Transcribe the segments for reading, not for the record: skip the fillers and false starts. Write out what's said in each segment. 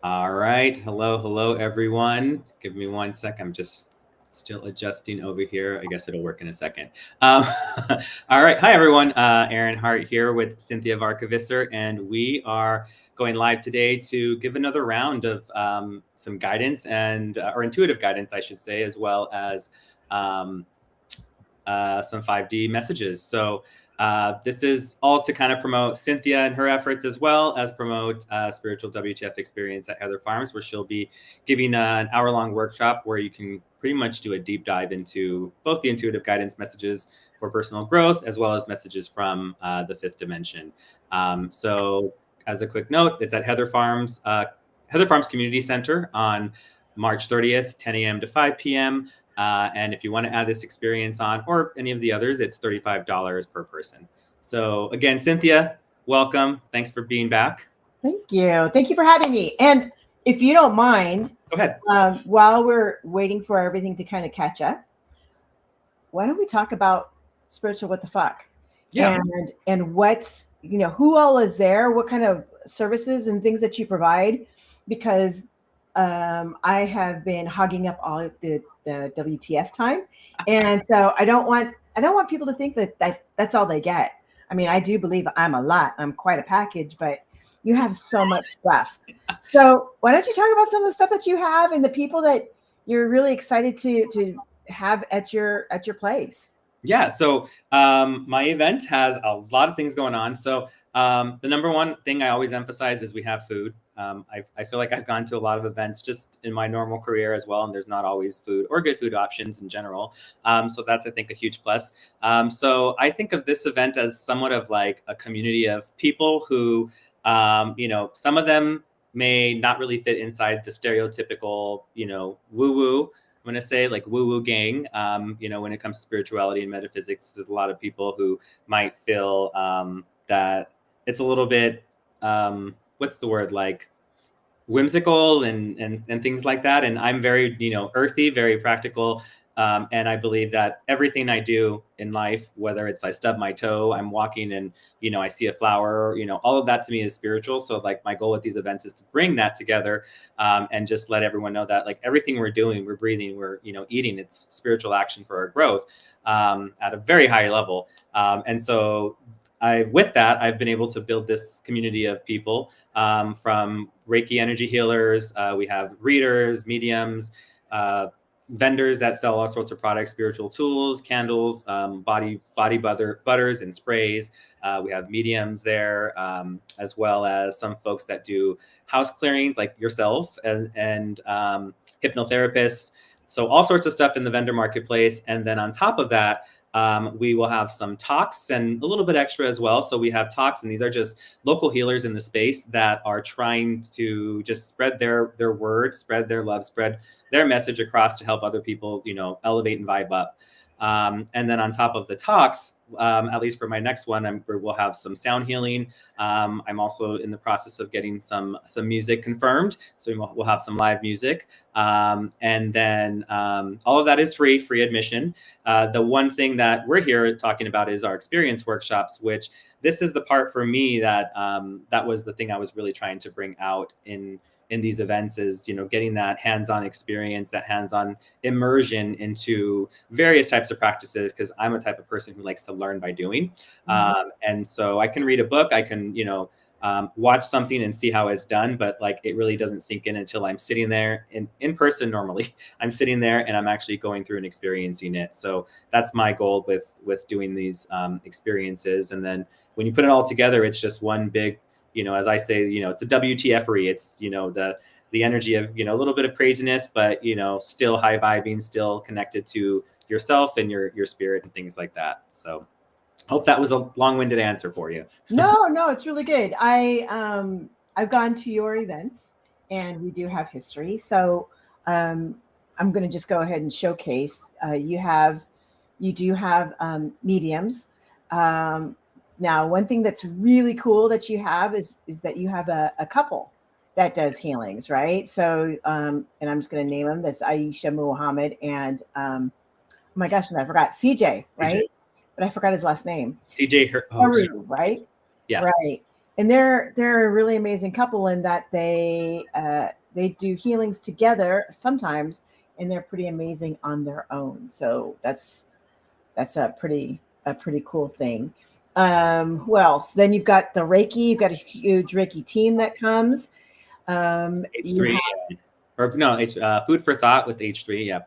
All right. Hello, everyone. Give me one sec. I'm just still adjusting over here. I guess it'll work in a second. Um, all right. Hi, everyone. Aaron Hart here with Cinthia Varkevisser, and we are going live today to give another round of some guidance or intuitive guidance, I should say, as well as um, some 5D messages. So this is all to kind of promote Cinthia and her efforts, as well as promote spiritual WTF experience at Heather Farms, where she'll be giving an hour-long workshop where you can pretty much do a deep dive into both the intuitive guidance messages for personal growth, as well as messages from the fifth dimension. So as a quick note, it's at Heather Farms Community Center on March 30th, 10 a.m. to 5 p.m. And if you want to add this experience on, or any of the others, it's $35 per person. So again, Cinthia, welcome. Thanks for being back. Thank you. Thank you for having me. And if you don't mind, go ahead. While we're waiting for everything to kind of catch up, why don't we talk about spiritual what the fuck? Yeah. And what's, who all is there, what kind of services and things that you provide, because I have been hogging up all the WTF time. And so I don't want people to think that's all they get. I mean, I do believe I'm a lot. I'm quite a package, but you have so much stuff. So why don't you talk about some of the stuff that you have and the people that you're really excited to have at your place? Yeah. So my event has a lot of things going on. So the number one thing I always emphasize is we have food. I feel like I've gone to a lot of events just in my normal career as well, and there's not always food or good food options in general. So that's, I think, a huge plus. So I think of this event as somewhat of like a community of people who, some of them may not really fit inside the stereotypical, woo-woo. I'm going to say like woo-woo gang, when it comes to spirituality and metaphysics, there's a lot of people who might feel that it's a little bit, what's the word, like whimsical and things like that. And I'm very, earthy, very practical. And I believe that everything I do in life, whether it's I stub my toe, I'm walking and, I see a flower, all of that to me is spiritual. So like my goal with these events is to bring that together and just let everyone know that like everything we're doing, we're breathing, we're, eating, it's spiritual action for our growth at a very high level. And so with that, I've been able to build this community of people from Reiki energy healers. We have readers, mediums, vendors that sell all sorts of products, spiritual tools, candles, body butters and sprays. We have mediums there, as well as some folks that do house clearings like yourself and hypnotherapists. So all sorts of stuff in the vendor marketplace. And then on top of that, we will have some talks and a little bit extra as well. So we have talks, and these are just local healers in the space that are trying to just spread their word, spread their love, spread their message across to help other people, elevate and vibe up. And then on top of the talks, at least for my next one, we'll have some sound healing. I'm also in the process of getting some music confirmed. So we'll have some live music. And then all of that is free admission. The one thing that we're here talking about is our experience workshops, which this is the part for me that that was the thing I was really trying to bring out in these events is, getting that hands-on experience, that hands-on immersion into various types of practices, because I'm a type of person who likes to learn by doing. Mm-hmm. And so I can read a book, I can, watch something and see how it's done, but like it really doesn't sink in until I'm sitting there in person. Normally I'm sitting there and I'm actually going through and experiencing it. So that's my goal with doing these experiences. And then when you put it all together, it's just one big, as I say, it's a WTF-ery. It's, the energy of, a little bit of craziness, but, still high vibing, still connected to yourself and your spirit and things like that. So hope that was a long-winded answer for you. No, it's really good. I've gone to your events and we do have history. So I'm going to just go ahead and showcase. You do have mediums. Now, one thing that's really cool that you have is that you have a couple that does healings, right? So, and I'm just going to name them. That's Aisha Muhammad and, oh my gosh, and I forgot CJ, right? CJ. But I forgot his last name. CJ Haru, right? Yeah. Right. and they're a really amazing couple in that they do healings together sometimes, and they're pretty amazing on their own. So that's a pretty cool thing. Who else? Then you've got the Reiki. You've got a huge Reiki team that comes. You H3, or no, Food for Thought with H3. Yeah,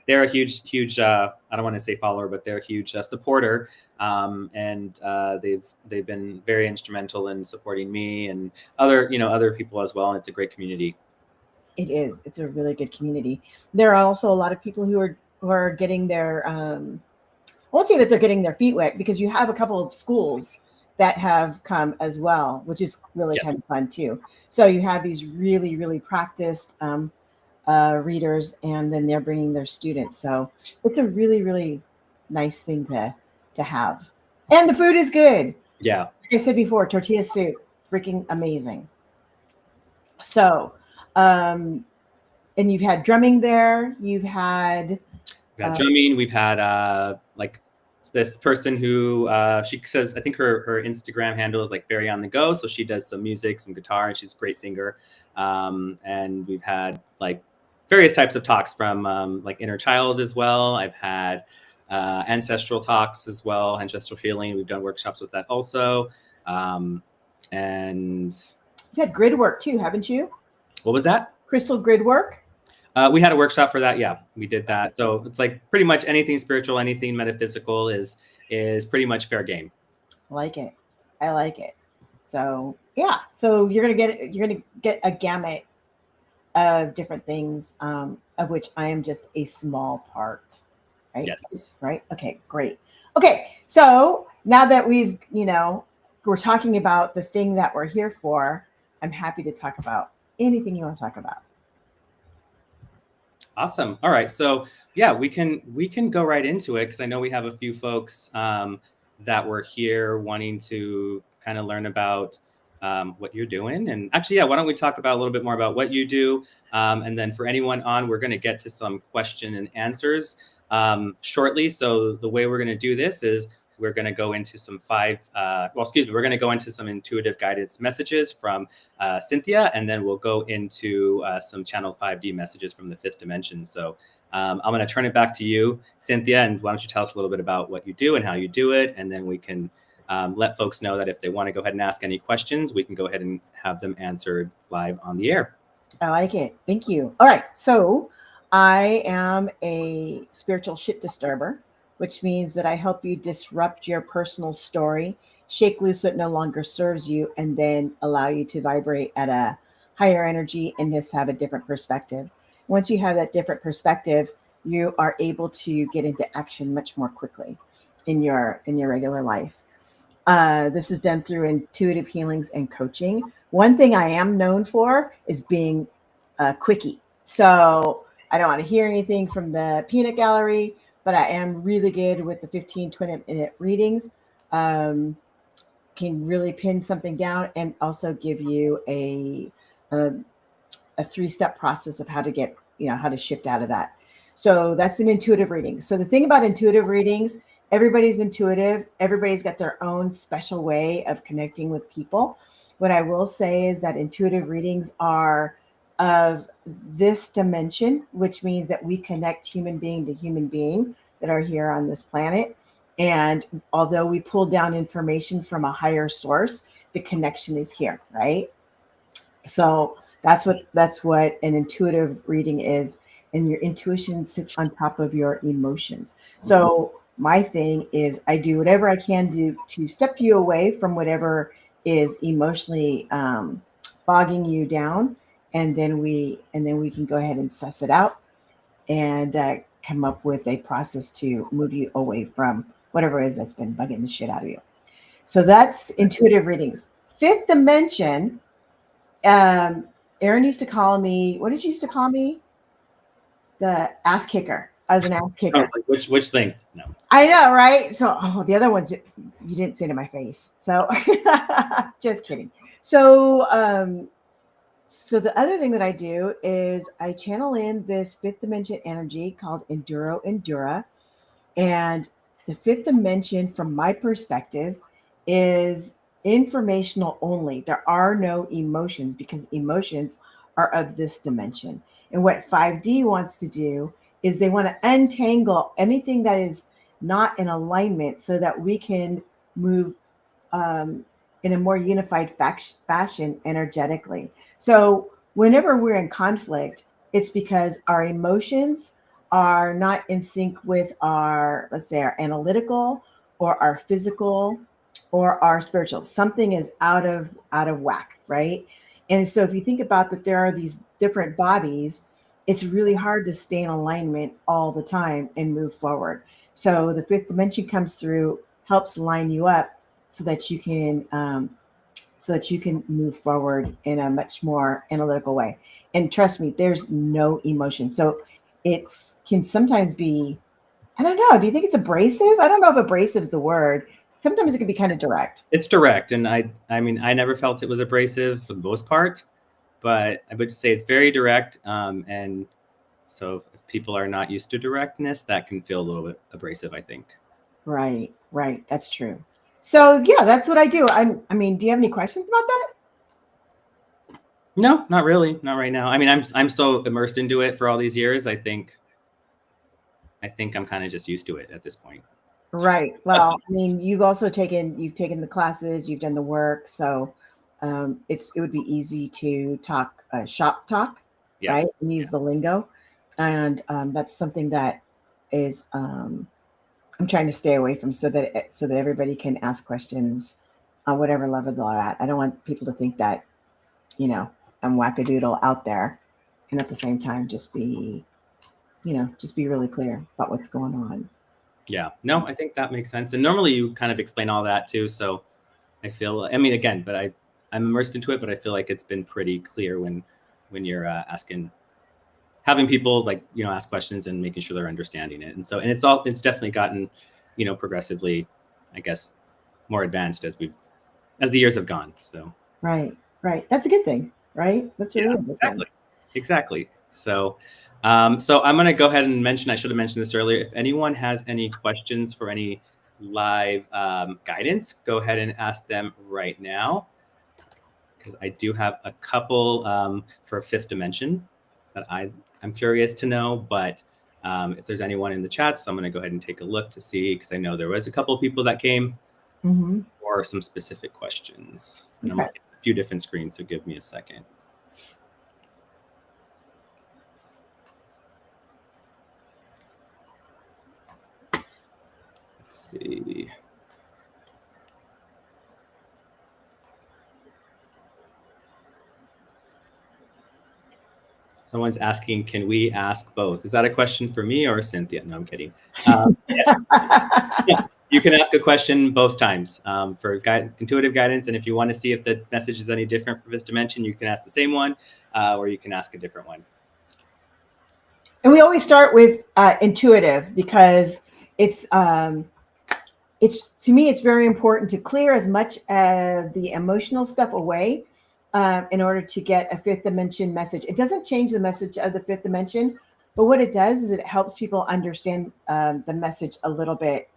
they're a huge. I don't want to say follower, but they're a huge supporter, and they've been very instrumental in supporting me and other people as well. And it's a great community. It is. It's a really good community. There are also a lot of people who are getting their I won't say that they're getting their feet wet, because you have a couple of schools that have come as well, which is really kind of Yes. fun too. So you have these really, really practiced readers, and then they're bringing their students. So it's a really, really nice thing to have. And the food is good. Yeah. Like I said before, tortilla soup, freaking amazing. So, um, and you've had drumming there. You've had We've had drumming. We've had like this person who she says, I think her Instagram handle is like very on the go. So she does some music, some guitar, and she's a great singer. And we've had like various types of talks from like inner child as well. I've had ancestral talks as well, ancestral healing. We've done workshops with that also. And you've had grid work too, haven't you? what was that? Crystal grid work. We had a workshop for that. Yeah, we did that. So it's like pretty much anything spiritual, anything metaphysical is pretty much fair game. I like it. I like it. So yeah. So you're gonna get a gamut of different things, of which I am just a small part. Right. Yes. Right. Okay. Great. Okay. So now that we're talking about the thing that we're here for, I'm happy to talk about anything you want to talk about. Awesome. All right. So yeah, we can go right into it, because I know we have a few folks that were here wanting to kind of learn about what you're doing. And actually, yeah, why don't we talk about a little bit more about what you do, and then for anyone on, we're going to get to some question and answers shortly. So the way we're going to do this is we're going to go into we're going to go into some intuitive guidance messages from Cinthia, and then we'll go into some channel 5D messages from the fifth dimension. So I'm going to turn it back to you, Cinthia, and why don't you tell us a little bit about what you do and how you do it, and then we can let folks know that if they want to go ahead and ask any questions, we can go ahead and have them answered live on the air. I like it. Thank you. All right. So I am a spiritual shit disturber, which means that I help you disrupt your personal story, shake loose what no longer serves you, and then allow you to vibrate at a higher energy and just have a different perspective. Once you have that different perspective, you are able to get into action much more quickly in your regular life. This is done through intuitive healings and coaching. One thing I am known for is being a quickie. So I don't want to hear anything from the peanut gallery, but I am really good with the 15, 20-minute readings. Can really pin something down and also give you a 3-step process of how to shift out of that. So that's an intuitive reading. So the thing about intuitive readings, everybody's intuitive. Everybody's got their own special way of connecting with people. What I will say is that intuitive readings are of this dimension, which means that we connect human being to human being that are here on this planet. And although we pull down information from a higher source, the connection is here, right? So that's what an intuitive reading is. And your intuition sits on top of your emotions. So my thing is I do whatever I can do to step you away from whatever is emotionally bogging you down. And then we can go ahead and suss it out and come up with a process to move you away from whatever it is that's been bugging the shit out of you. So that's intuitive readings. Fifth dimension. Aaron used to call me, what did you used to call me? The ass kicker. I was an ass kicker. I was like, which thing? No. I know, right? So the other ones you didn't say to my face. So just kidding. So so the other thing that I do is I channel in this fifth dimension energy called Endura. And the fifth dimension, from my perspective, is informational only. There are no emotions because emotions are of this dimension. And what 5D wants to do is they want to untangle anything that is not in alignment so that we can move um, in a more unified fashion energetically. So, whenever we're in conflict, it's because our emotions are not in sync with our, let's say, our analytical or our physical or our spiritual. Something is out of whack, right? And so, if you think about that, there are these different bodies. It's really hard to stay in alignment all the time and move forward. So the fifth dimension comes through, helps line you up so that you can move forward in a much more analytical way. And trust me, there's no emotion. So it's can sometimes be, I don't know, do you think it's abrasive? I don't know if abrasive is the word. Sometimes it can be kind of direct. It's direct, and I mean, I never felt it was abrasive for the most part, but I would say it's very direct. And so if people are not used to directness, that can feel a little bit abrasive, I think. Right, right. That's true. So yeah, that's what I do. I mean, do you have any questions about that? No, not really, not right now. I mean, I'm so immersed into it for all these years. I think I'm kind of just used to it at this point. Right. Well, I mean, you've taken the classes, you've done the work, so it would be easy to talk shop talk, Yeah, right? And use the lingo, and that's something that is I'm trying to stay away from so that everybody can ask questions on whatever level they're at. I don't want people to think that I'm wackadoodle out there, and at the same time just be really clear about what's going on. yeah. No, I think that makes sense. And normally you kind of explain all that too. So I feel, I mean, again, but I'm immersed into it, but I feel like it's been pretty clear when you're asking, having people like, ask questions and making sure they're understanding it. And so, and it's definitely gotten, progressively, I guess, more advanced as the years have gone. So Right, right. That's a good thing, right? That's a yeah, really good thing. exactly. So, so I'm going to go ahead and mention, I should have mentioned this earlier. If anyone has any questions for any live guidance, go ahead and ask them right now, because I do have a couple for fifth dimension that I'm curious to know. But if there's anyone in the chat, so I'm going to go ahead and take a look to see, because I know there was a couple of people that came Hmm. for some specific questions. And I'm Okay. looking at a few different screens, so give me a second. Let's see. Someone's asking, can we ask both? Is that a question for me or Cinthia? No, I'm kidding. Yes, you can ask a question both times for intuitive guidance. And if you want to see if the message is any different for fifth dimension, you can ask the same one, or you can ask a different one. And we always start with intuitive because it's to me it's very important to clear as much of the emotional stuff away in order to get a fifth dimension message. It doesn't change the message of the fifth dimension, but what it does is it helps people understand the message a little bit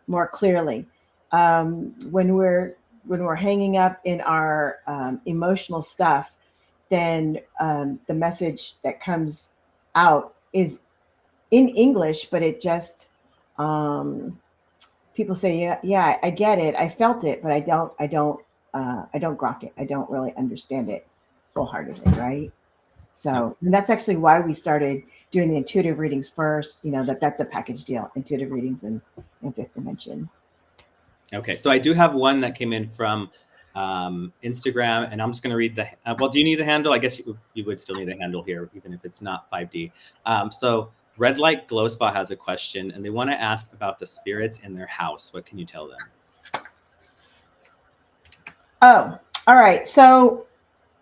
more clearly. When we're hanging up in our emotional stuff, then the message that comes out is in English, but it just people say, yeah, yeah, I get it, I felt it, but I don't grok it. I don't really understand it wholeheartedly, right? So and that's actually why we started doing the intuitive readings first. That's a package deal, intuitive readings in fifth dimension. Okay, so I do have one that came in from Instagram, and I'm just going to read well, do you need the handle? I guess you would still need a handle here, even if it's not 5D. So Red Light Glow Spot has a question, and they want to ask about the spirits in their house. What can you tell them? Oh, all right. So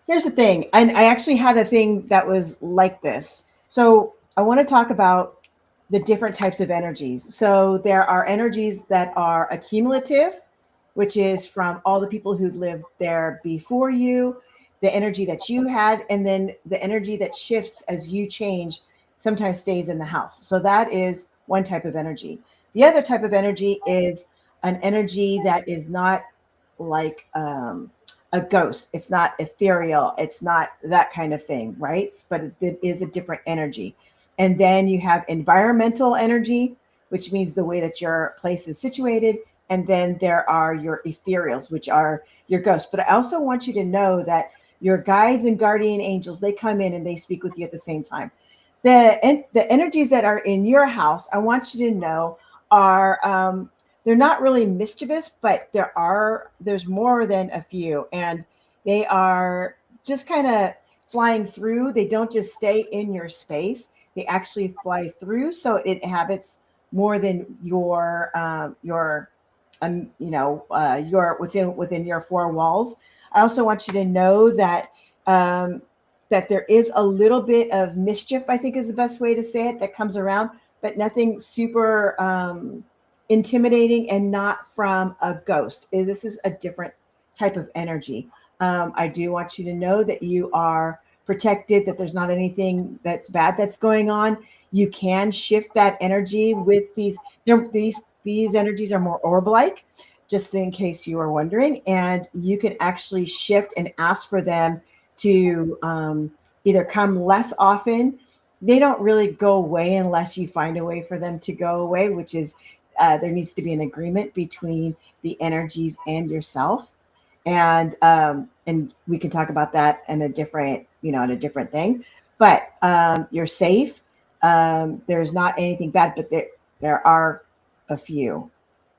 here's the thing. I actually had a thing that was like this. So I want to talk about the different types of energies. So there are energies that are accumulative, which is from all the people who've lived there before you, the energy that you had, and then the energy that shifts as you change sometimes stays in the house. So that is one type of energy. The other type of energy is an energy that is not like a ghost. It's not ethereal. It's not that kind of thing, right? But it is a different energy. And then you have environmental energy, which means the way that your place is situated. And then there are your ethereals, which are your ghosts. But I also want you to know that your guides and guardian angels, they come in and they speak with you at the same time. The energies that are in your house, I want you to know, are they're not really mischievous, but there's more than a few, and they are just kind of flying through. They don't just stay in your space; they actually fly through. So it inhabits more than your within your four walls. I also want you to know that um, that there is a little bit of mischief, I think is the best way to say it, that comes around, but nothing super intimidating, and not from a ghost. This is a different type of energy. I do want you to know that you are protected, that there's not anything that's bad that's going on. You can shift that energy with these energies are more orb-like, just in case you are wondering, and you can actually shift and ask for them to either come less often. They don't really go away unless you find a way for them to go away, which is there needs to be an agreement between the energies and yourself. And we can talk about that in a different, in a different thing. But you're safe. There's not anything bad, but there are a few.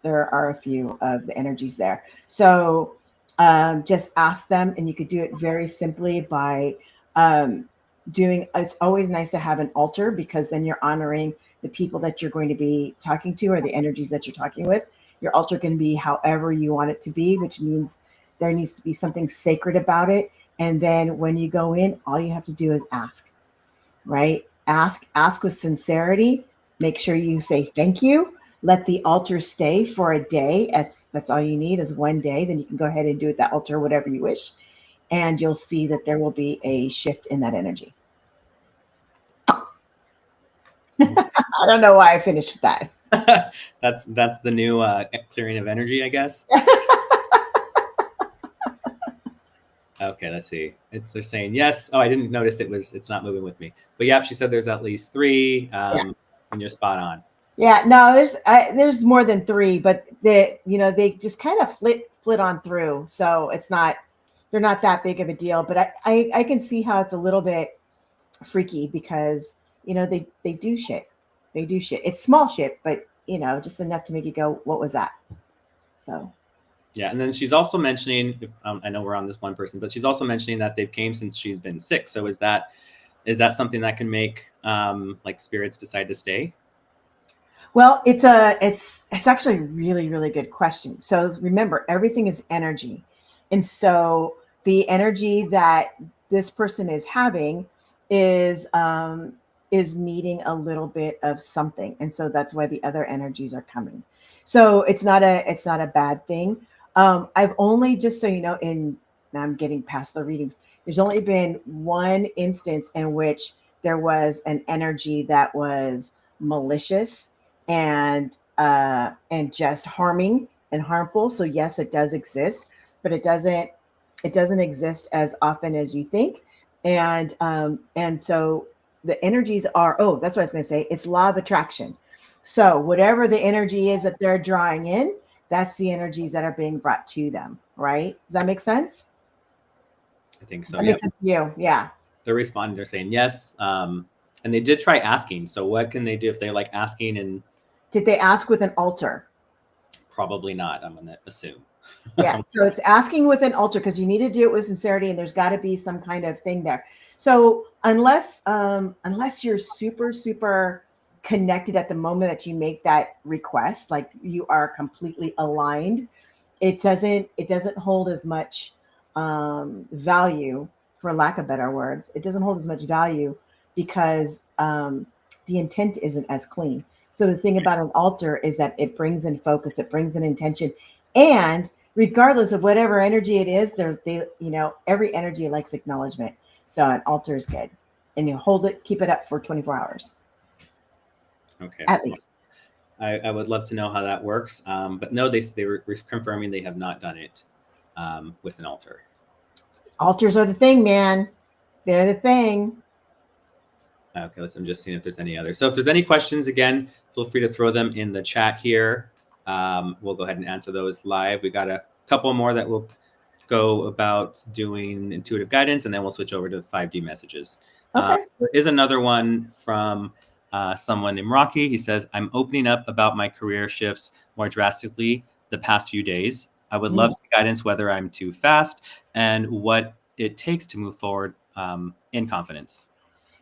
There are a few of the energies there. So just ask them, and you could do it very simply by um, doing. It's always nice to have an altar, because then you're honoring the people that you're going to be talking to, or the energies that you're talking with. Your altar can be however you want it to be, which means there needs to be something sacred about it. And then when you go in, all you have to do is ask, right? Ask with sincerity. Make sure you say thank you. Let the altar stay for a day. That's all you need, is one day. Then you can go ahead and do at that altar whatever you wish, and you'll see that there will be a shift in that energy. I don't know why I finished with that. That's the new clearing of energy, I guess. Okay, let's see. They're saying yes. Oh, I didn't notice it's not moving with me. But yep, she said there's at least 3, Yeah. and you're spot on. Yeah, no, there's more than 3, but they just kind of flit on through. So they're not that big of a deal. But I can see how it's a little bit freaky, because they do shit. They do shit. It's small shit, but just enough to make you go, what was that? So yeah, and then she's also mentioning, I know we're on this one person, but she's also mentioning that they've came since she's been sick. So is that something that can make like spirits decide to stay? well, it's actually a really, really good question. So remember, everything is energy. And so the energy that this person is having is needing a little bit of something. And so that's why the other energies are coming. So it's not a bad thing. I've only, just so you know, now I'm getting past the readings. There's only been one instance in which there was an energy that was malicious and just harming and harmful. So yes, it does exist, but it doesn't exist as often as you think. And so the energies are, oh, that's what I was going to say. It's law of attraction. So whatever the energy is that they're drawing in, that's the energies that are being brought to them. Right? Does that make sense? I think Does so. that Yeah. make sense to you? Yeah. They're responding. They're saying yes. And they did try asking. So what can they do if they like asking? And Did they ask with an altar? probably not, I'm going to assume. Yeah. So it's asking with an altar, because you need to do it with sincerity, and there's got to be some kind of thing there. So unless you're super, super connected at the moment that you make that request, like you are completely aligned, it doesn't hold as much value, for lack of better words. It doesn't hold as much value, because the intent isn't as clean. So the thing about an altar is that it brings in focus, it brings in intention, and regardless of whatever energy it is, every energy likes acknowledgement. So an altar is good, and you hold it, keep it up for 24 hours Okay. at least. I would love to know how that works. But no, they were confirming they have not done it. with an altar. Altars are the thing, man. They're the thing. Okay, I'm just seeing if there's any other. So if there's any questions, again, feel free to throw them in the chat here. We'll go ahead and answer those live. We got a couple more that we'll go about doing intuitive guidance, and then we'll switch over to 5D messages. Okay. So there is another one from someone named Rocky. He says, I'm opening up about my career shifts more drastically the past few days. I would love some guidance whether I'm too fast and what it takes to move forward in confidence.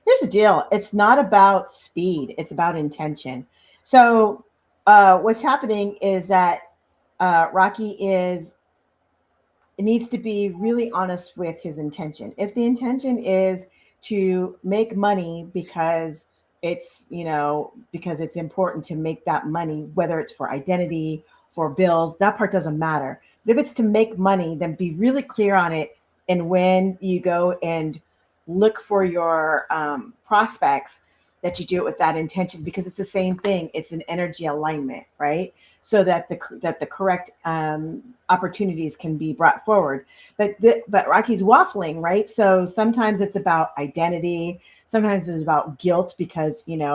Here's the deal. It's not about speed. It's about intention. So what's happening is that Rocky needs to be really honest with his intention. If the intention is to make money because because it's important to make that money, whether it's for identity, for bills, that part doesn't matter. But if it's to make money, then be really clear on it. And when you go and look for your prospects, that you do it with that intention, because it's the same thing. It's an energy alignment, right? So that the correct opportunities can be brought forward. But Rocky's waffling, right? So sometimes it's about identity. Sometimes it's about guilt because there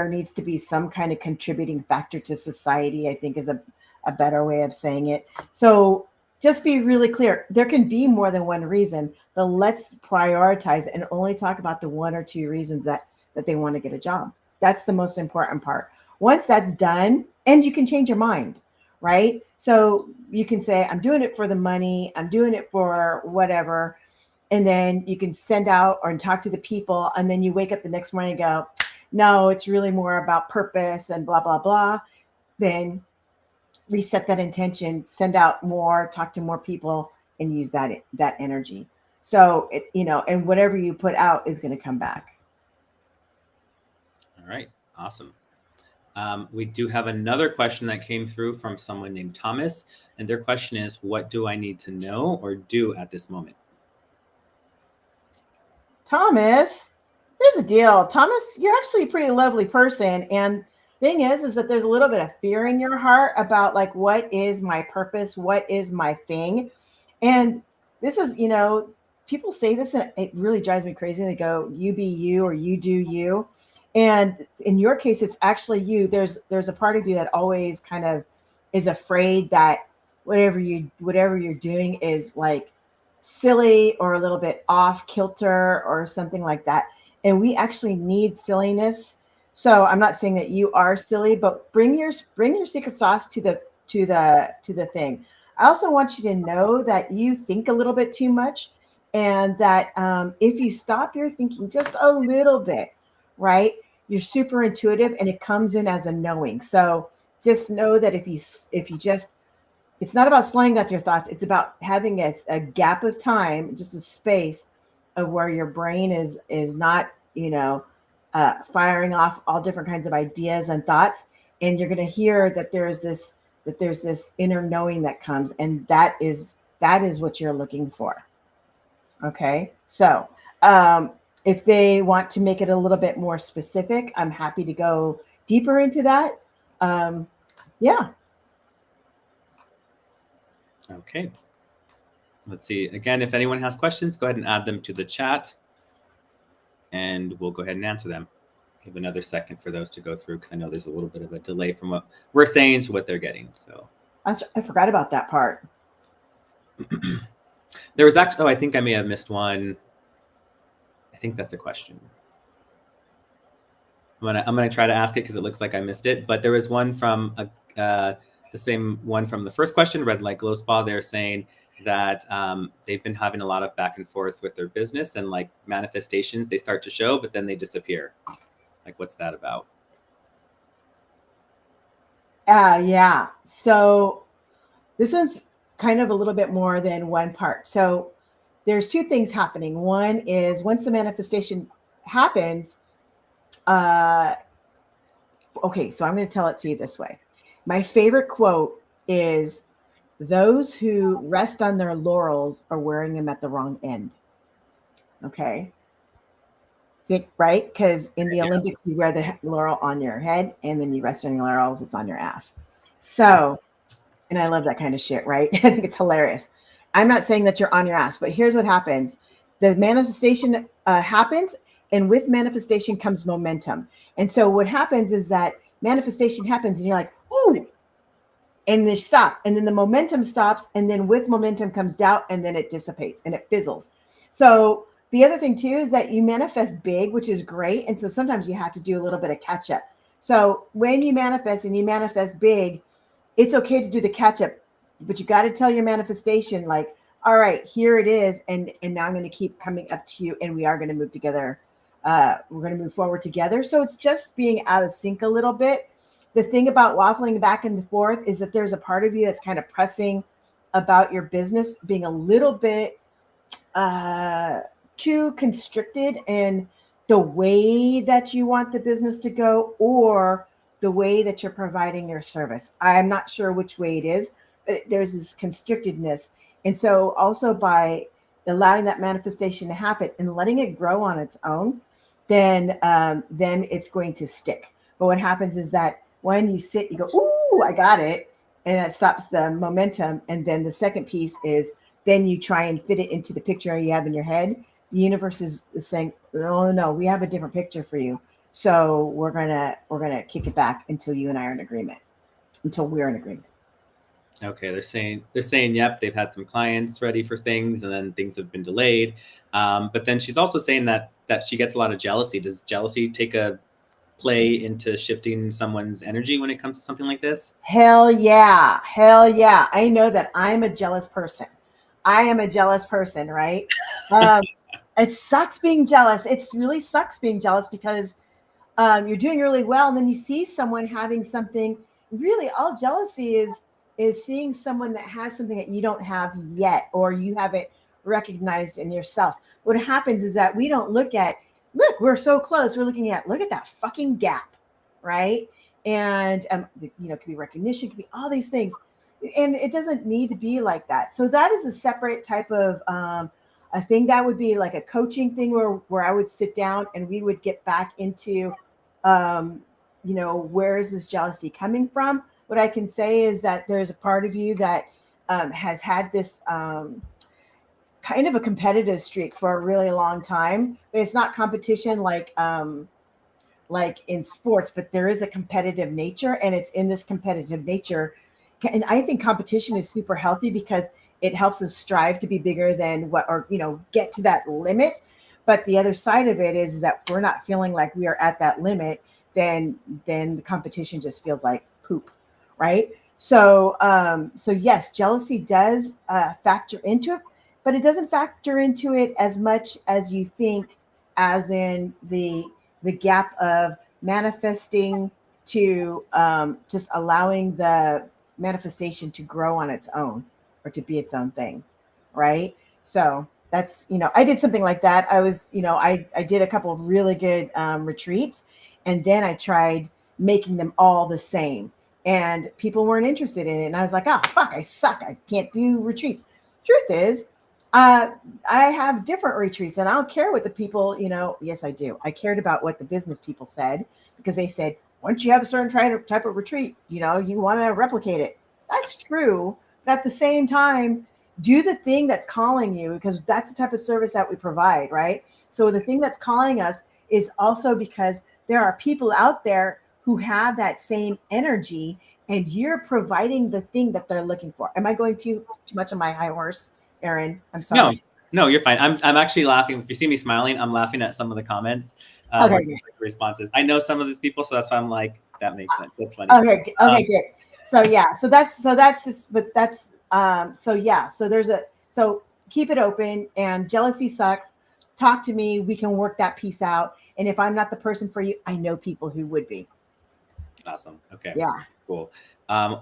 needs to be some kind of contributing factor to society, I think is a better way of saying it. So just be really clear. There can be more than one reason, but let's prioritize and only talk about the one or two reasons that they want to get a job. That's the most important part. Once that's done, and you can change your mind, right? So you can say, I'm doing it for the money, I'm doing it for whatever. And then you can send out or talk to the people. And then you wake up the next morning and go, no, it's really more about purpose and blah, blah, blah. Then reset that intention, send out more, talk to more people, and use that energy. So and whatever you put out is going to come back. All right, awesome. We do have another question that came through from someone named Thomas, and their question is, what do I need to know or do at this moment? Thomas, here's the deal. Thomas, you're actually a pretty lovely person, and thing is that there's a little bit of fear in your heart about like, what is my purpose? What is my thing? And this is, people say this and it really drives me crazy. They go, you be you or you do you. And in your case, it's actually you. There's a part of you that always kind of is afraid that whatever you're doing is like silly or a little bit off kilter or something like that. And we actually need silliness. So I'm not saying that you are silly, but bring your secret sauce to the thing. I also want you to know that you think a little bit too much, and that if you stop your thinking just a little bit, right, you're super intuitive, and it comes in as a knowing. So just know that if you just, it's not about slowing down your thoughts. It's about having a gap of time, just a space of where your brain is not, firing off all different kinds of ideas and thoughts. And you're going to hear that there's this inner knowing that comes, and that is what you're looking for. Okay. So, if they want to make it a little bit more specific, I'm happy to go deeper into that. Yeah. Okay. Let's see. Again, if anyone has questions, go ahead and add them to the chat, and we'll go ahead and answer them. Give another second for those to go through, because I know there's a little bit of a delay from what we're saying to what they're getting. So I forgot about that part. There was actually, I think I may have missed one. I think that's a question. I'm gonna try to ask it because it looks like I missed it. But there was one from the same one from the first question, Red Light Glow Spa. They're saying that they've been having a lot of back and forth with their business, and like manifestations, they start to show, but then they disappear. Like, what's that about? Yeah. So this one's kind of a little bit more than one part. So there's two things happening. One is once the manifestation happens, okay, so I'm going to tell it to you this way. My favorite quote is, those who rest on their laurels are wearing them at the wrong end. Okay. Right? Because in the Olympics, you wear the laurel on your head, and then you rest on your laurels, it's on your ass. So And I love that kind of shit, right? I think it's hilarious. I'm not saying that you're on your ass, but here's what happens. The manifestation happens, and with manifestation comes momentum. And so what happens is that manifestation happens and you're like, ooh, and they stop. And then the momentum stops. And then with momentum comes doubt, and then it dissipates and it fizzles. So the other thing too is that you manifest big, which is great. And so sometimes you have to do a little bit of catch up. So when you manifest and you manifest big, it's okay to do the catch up, but you got to tell your manifestation, like, all right, here it is. And now I'm going to keep coming up to you, and we are going to move together. We're going to move forward together. So it's just being out of sync a little bit. The thing about waffling back and forth is that there's a part of you that's kind of pressing about your business being a little bit too constricted in the way that you want the business to go, or the way that you're providing your service. I'm not sure which way it is, but there's this constrictedness. And so also by allowing that manifestation to happen and letting it grow on its own, then it's going to stick. But what happens is that when you sit, you go, ooh, I got it. And that stops the momentum. And then the second piece is then you try and fit it into the picture you have in your head. The universe is saying, no, we have a different picture for you. So we're gonna kick it back until you and I are in agreement, until we're in agreement. Okay, they're saying, yep, they've had some clients ready for things, and then things have been delayed. But then she's also saying that she gets a lot of jealousy. Does jealousy take a play into shifting someone's energy when it comes to something like this? Hell yeah. I know that I'm a jealous person. I am a jealous person, right? It sucks being jealous. It really sucks being jealous because you're doing really well, and then you see someone having something. Really, all jealousy is seeing someone that has something that you don't have yet, or you haven't recognized in yourself. What happens is that we don't look, we're so close. We're looking at, look at that fucking gap, right? And it could be recognition, could be all these things, and it doesn't need to be like that. So that is a separate type of a thing that would be like a coaching thing where I would sit down and we would get back into, where is this jealousy coming from? What I can say is that there's a part of you that has had this kind of a competitive streak for a really long time, but it's not competition like in sports, but there is a competitive nature, and it's in this competitive nature. And I think competition is super healthy because it helps us strive to be bigger than get to that limit. But the other side of it is that if we're not feeling like we are at that limit, then the competition just feels like poop, right? So yes, jealousy does factor into it, but it doesn't factor into it as much as you think, as in the gap of manifesting to just allowing the manifestation to grow on its own, or to be its own thing, right? So that's, I did something like that. I was, I did a couple of really good retreats, and then I tried making them all the same, and people weren't interested in it. And I was like, oh, fuck, I suck. I can't do retreats. Truth is, I have different retreats, and I don't care what the people, yes, I do. I cared about what the business people said, because they said, once you have a certain type of retreat, you want to replicate it. That's true. But at the same time, do the thing that's calling you, because that's the type of service that we provide, right? So the thing that's calling us is also because there are people out there who have that same energy, and you're providing the thing that they're looking for. Am I going too much on my high horse, Aaron? I'm sorry. No, you're fine. I'm actually laughing. If you see me smiling, I'm laughing at some of the comments, responses. I know some of these people, so that's why I'm like, that makes sense. That's funny. Okay, good. So yeah, so that's just, but that's so keep it open, and jealousy sucks. Talk to me. We can work that piece out. And if I'm not the person for you, I know people who would be. Awesome. Okay. Yeah. Cool.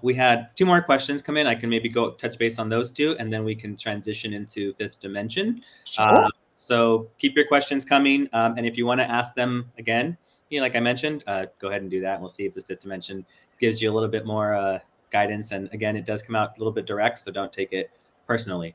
We had 2 more questions come in. I can maybe go touch base on those 2, and then we can transition into 5th dimension. Sure. So keep your questions coming. And if you want to ask them again, like I mentioned, go ahead and do that. And we'll see if this 5th dimension gives you a little bit more guidance. And again, it does come out a little bit direct, so don't take it personally.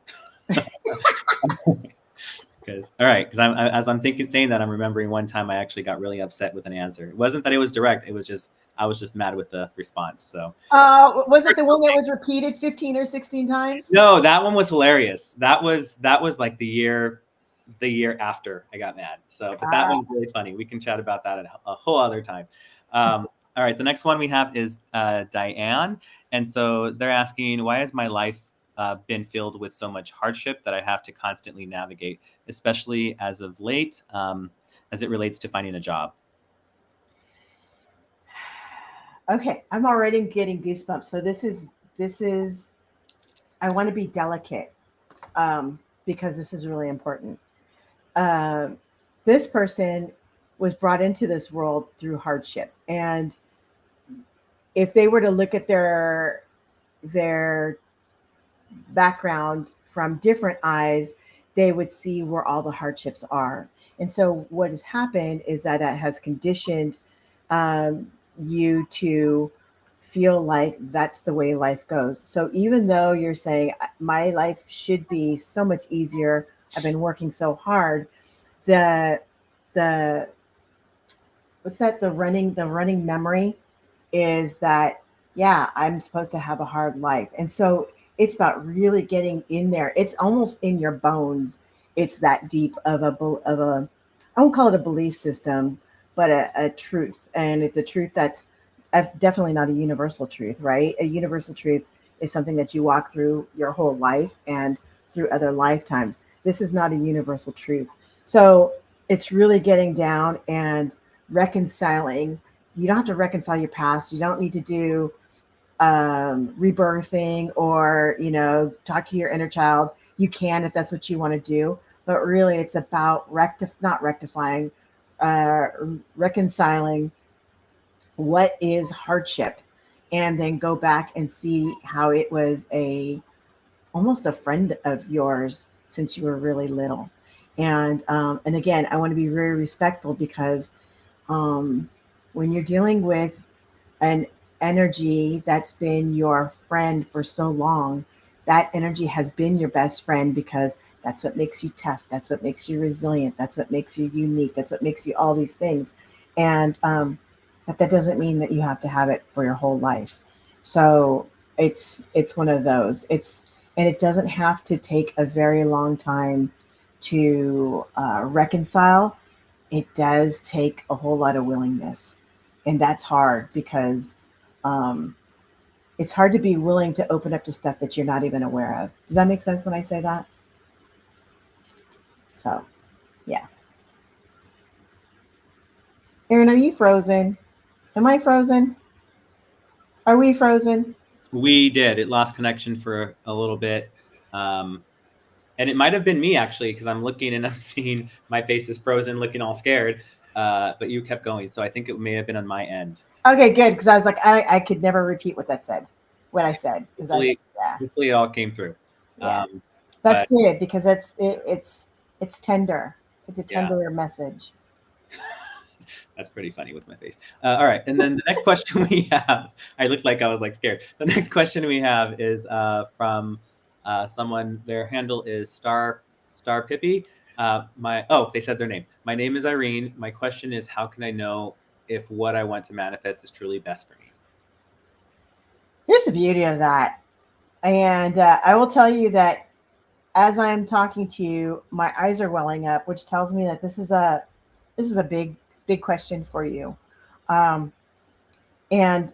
Because All right, because as I'm thinking, saying that, I'm remembering one time I actually got really upset with an answer. It wasn't that it was direct; it was just I was just mad with the response. So Was it the one that was repeated 15 or 16 times? no, that one was hilarious. That was like the year after I got mad. So, but that one's really funny. We can chat about that at a whole other time. All right, the next one we have is Diane, and so they're asking, why has my life been filled with so much hardship that I have to constantly navigate, especially as of late, as it relates to finding a job? Okay, I'm already getting goosebumps. So this is I want to be delicate because this is really important. Um, this person was brought into this world through hardship, and if they were to look at their background from different eyes, they would see where all the hardships are. And so, what has happened is that it has conditioned you to feel like that's the way life goes. So, even though you're saying, my life should be so much easier, I've been working so hard, the, the, what's that? The running memory is that, yeah, I'm supposed to have a hard life. And so it's about really getting in there. It's almost in your bones. It's that deep of a I won't call it a belief system, but a truth. And it's a truth that's definitely not a universal truth, right? A universal truth is something that you walk through your whole life and through other lifetimes. This is not a universal truth. So it's really getting down and reconciling. You don't have to reconcile your past. You don't need to do rebirthing or talk to your inner child. You can if that's what you want to do, but really it's about not rectifying, uh, reconciling what is hardship, and then go back and see how it was a almost a friend of yours since you were really little. And again, I want to be very respectful because um, when you're dealing with an energy that's been your friend for so long, that energy has been your best friend because that's what makes you tough. That's what makes you resilient. That's what makes you unique. That's what makes you all these things. And but that doesn't mean that you have to have it for your whole life. So it's one of those. And it doesn't have to take a very long time to reconcile. It does take a whole lot of willingness, and that's hard because um, it's hard to be willing to open up to stuff that you're not even aware of. Does that make sense when I say that? So, yeah. Aaron, are you frozen? Am I frozen? Are we frozen? We did. It lost connection for a little bit. And it might have been me actually, because I'm looking and I'm seeing my face is frozen, looking all scared. But you kept going, so I think it may have been on my end. Okay, good. Because I was like, I could never repeat what I said, because Hopefully, yeah, hopefully it all came through. yeah, Um, that's but good because it's tender. It's a yeah, tender message. that's pretty funny with my face. All right, and then the next question we have, I looked like I was like scared. The next question we have is from someone. Their handle is Star Pippi. They said their name. My name is Irene. My question is, how can I know if what I want to manifest is truly best for me? Here's the beauty of that. And I will tell you that as I'm talking to you, my eyes are welling up, which tells me that this is a big question for you. Um, and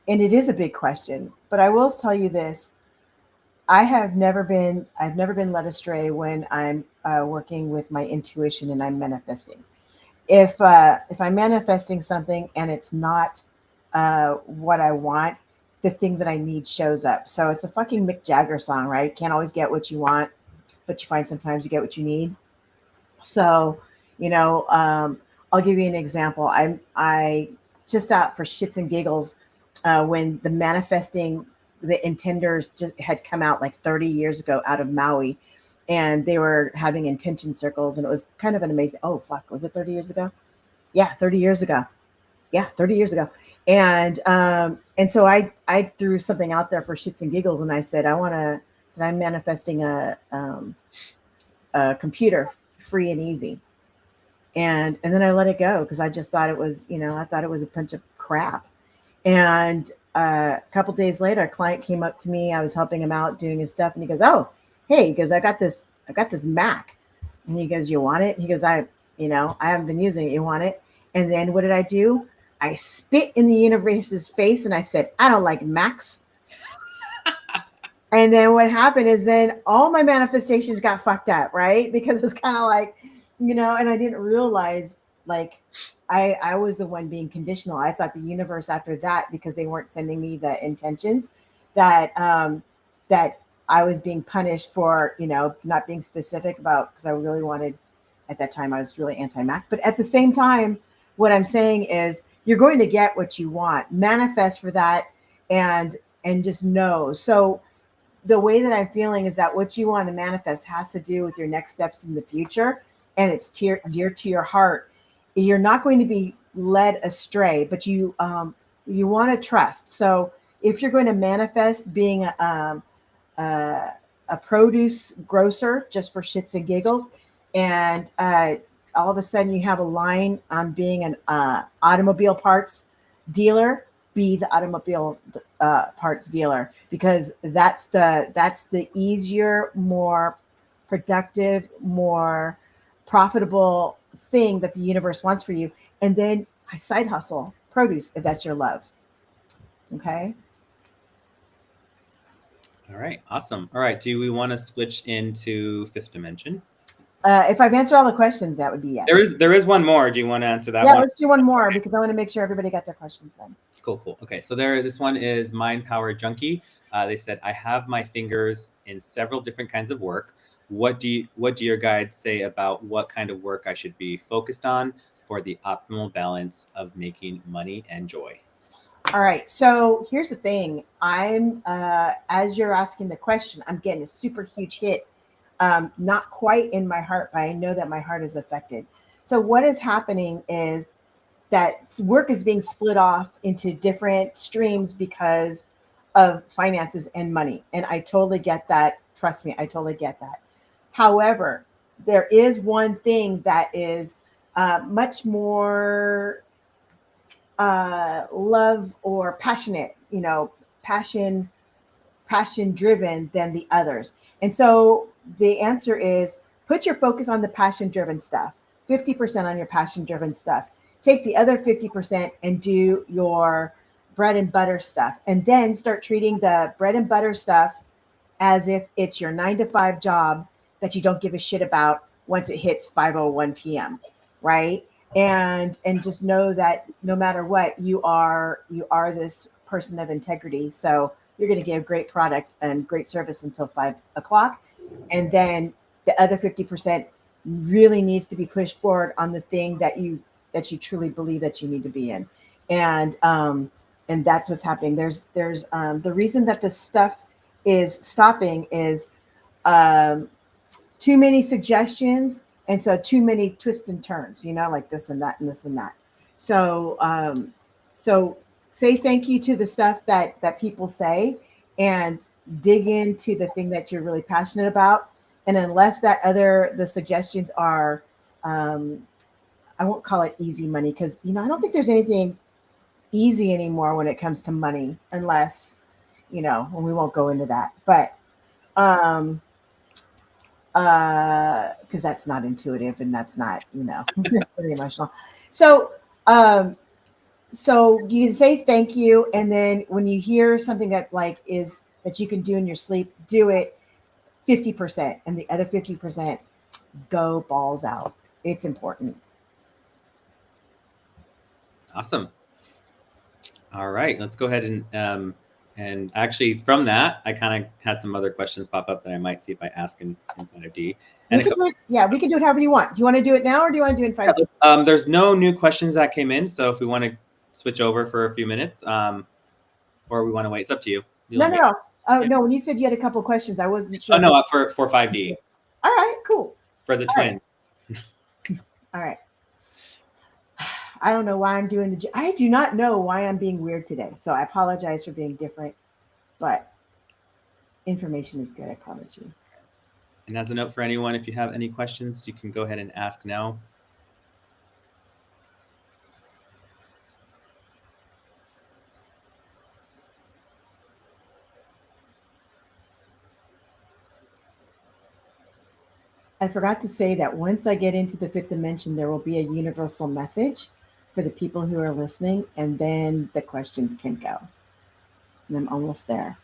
and it is a big question, but I will tell you this. I've never been led astray when I'm working with my intuition and I'm manifesting. If I'm manifesting something and it's not what I want, the thing that I need shows up. So it's a fucking Mick Jagger song, right? Can't always get what you want, but you find sometimes you get what you need. So, I'll give you an example. I just out for shits and giggles when the manifesting the intenders just had come out like 30 years ago out of Maui, and they were having intention circles, and it was kind of an amazing. Oh fuck, was it 30 years ago? Yeah, 30 years ago. Yeah, 30 years ago. And so I threw something out there for shits and giggles, and I said I'm manifesting a computer free and easy. And then I let it go because I just thought it was, I thought it was a bunch of crap. And a couple days later, a client came up to me. I was helping him out doing his stuff, and he goes, "Oh, hey," he goes, I got this Mac," and he goes, "You want it?" He goes, I haven't been using it. You want it?" And then what did I do? I spit in the universe's face, and I said, "I don't like Macs." And then what happened is then all my manifestations got fucked up, right? Because it was kind of like, and I didn't realize like I was the one being conditional. I thought the universe after that, because they weren't sending me the intentions, that I was being punished for, not being specific about, because I really wanted, at that time I was really anti-Mac. But at the same time, what I'm saying is you're going to get what you want. Manifest for that and just know. So the way that I'm feeling is that what you want to manifest has to do with your next steps in the future, and it's dear to your heart. You're not going to be led astray, but you want to trust. So if you're going to manifest being a produce grocer just for shits and giggles, and all of a sudden you have a line on being an automobile parts dealer, be the automobile parts dealer, because that's the easier, more productive, more profitable thing that the universe wants for you. And then I side hustle produce if that's your love. Okay. All right, awesome. All right, do we want to switch into fifth dimension? If I've answered all the questions, that would be yes. There is one more. Do you want to answer that one? one? Let's do one more because I want to make sure everybody got their questions done. Cool. Okay, so this one is Mind Power Junkie. They said, I have my fingers in several different kinds of work. What do your guides say about what kind of work I should be focused on for the optimal balance of making money and joy? All right. So here's the thing. I'm as you're asking the question, I'm getting a super huge hit. Not quite in my heart, but I know that my heart is affected. So what is happening is that work is being split off into different streams because of finances and money. And I totally get that. Trust me, I totally get that. However, there is one thing that is much more love or passionate, passion driven than the others. And so the answer is put your focus on the passion driven stuff, 50% on your passion driven stuff. Take the other 50% and do your bread and butter stuff. And then start treating the bread and butter stuff as if it's your 9 to 5 job that you don't give a shit about once it hits 5:01 p.m. Right? And just know that no matter what, you are this person of integrity. So you're going to give great product and great service until 5 o'clock. And then the other 50% really needs to be pushed forward on the thing that you truly believe that you need to be in. And that's what's happening. There's the reason that this stuff is stopping is too many suggestions, and so too many twists and turns, like this and that and this and that. So say thank you to the stuff that people say, and dig into the thing that you're really passionate about. And unless the suggestions are, I won't call it easy money, because I don't think there's anything easy anymore when it comes to money, unless when we won't go into that. But because that's not intuitive, and that's not, it's very emotional. So so you can say thank you, and then when you hear something that's like is that you can do in your sleep, do it 50%, and the other 50% go balls out. It's important. Awesome. All right, let's go ahead and actually from that, I kind of had some other questions pop up that I might see if I ask in 5D. And we can do it however you want. Do you want to do it now, or do you want to do it in 5D? There's no new questions that came in, so if we want to switch over for a few minutes, or we want to wait, it's up to you. No. Oh, yeah. No, when you said you had a couple of questions, I wasn't sure. Oh, no, for 5D. All right, cool. For the twins. All right. I don't know why I'm doing I do not know why I'm being weird today. So I apologize for being different, but information is good, I promise you. And as a note for anyone, if you have any questions, you can go ahead and ask now. I forgot to say that once I get into the fifth dimension, there will be a universal message for the people who are listening, and then the questions can go. And I'm almost there.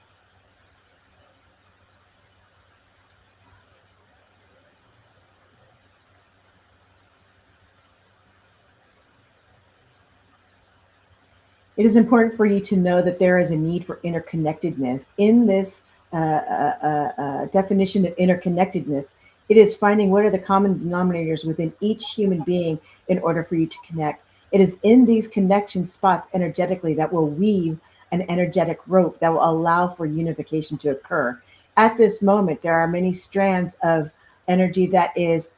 It is important for you to know that there is a need for interconnectedness. In this definition of interconnectedness, it is finding what are the common denominators within each human being in order for you to connect. It is in these connection spots energetically that will weave an energetic rope that will allow for unification to occur. At this moment, there are many strands of energy that is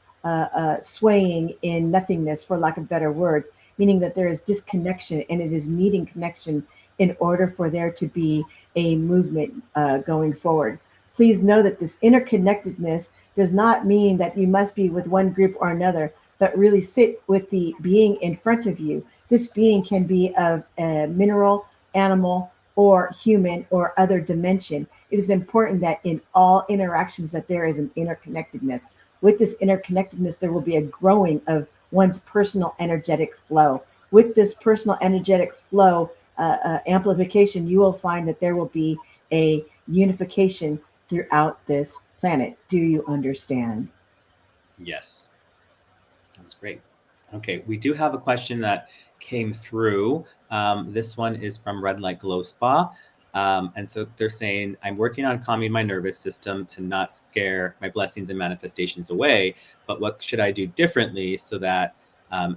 swaying in nothingness, for lack of better words, meaning that there is disconnection and it is needing connection in order for there to be a movement going forward. Please know that this interconnectedness does not mean that you must be with one group or another, but really sit with the being in front of you. This being can be of a mineral, animal, or human or other dimension. It is important that in all interactions that there is an interconnectedness. With this interconnectedness, there will be a growing of one's personal energetic flow. With this personal energetic flow amplification, you will find that there will be a unification throughout this planet. Do you understand? Yes. That's great. Okay, we do have a question that came through. This one is from Red Light Glow Spa. And so they're saying, I'm working on calming my nervous system to not scare my blessings and manifestations away, but what should I do differently so that